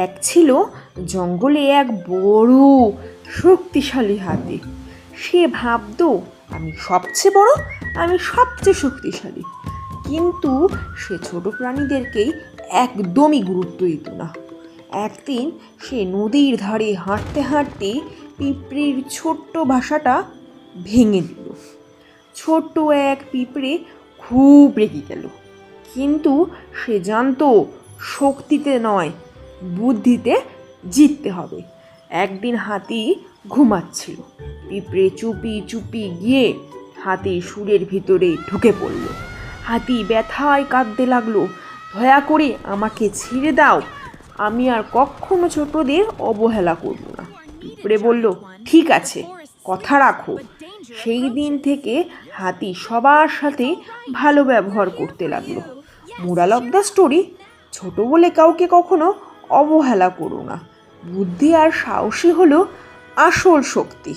এক ছিল জঙ্গলে এক বড় শক্তিশালী হাতি। সে ভাবতো আমি সবচেয়ে বড়, আমি সবচেয়ে শক্তিশালী। কিন্তু সে ছোট প্রাণীদেরকেই একদমই গুরুত্ব দিত না। একদিন সে নদীর ধারে হাঁটতে হাঁটতে পিঁপড়ের ছোট্ট বাসাটা ভেঙে দিল। ছোট্ট এক পিঁপড়ে খুব রেগে গেল, কিন্তু সে জানতো শক্তিতে নয়, বুদ্ধিতে জিততে হবে। একদিন হাতি ঘুমাচ্ছিল। পিঁপড়ে চুপি চুপি গিয়ে হাতির সুরের ভিতরে ঢুকে পড়ল। হাতি ব্যথায় কাঁদতে লাগলো, দয়া করে আমাকে ছেড়ে দাও, আমি আর কখনো ছোটদের অবহেলা করব না। পিঁপড়ে বলল, ঠিক আছে, কথা রাখো। সেই দিন থেকে হাতি সবার সাথে ভালো ব্যবহার করতে লাগলো। মোরাল অফ দ্য স্টোরি, ছোট বলে কাউকে কখনো অবহেলা করো না। বুদ্ধি আর সাহসী হলো আসল শক্তি।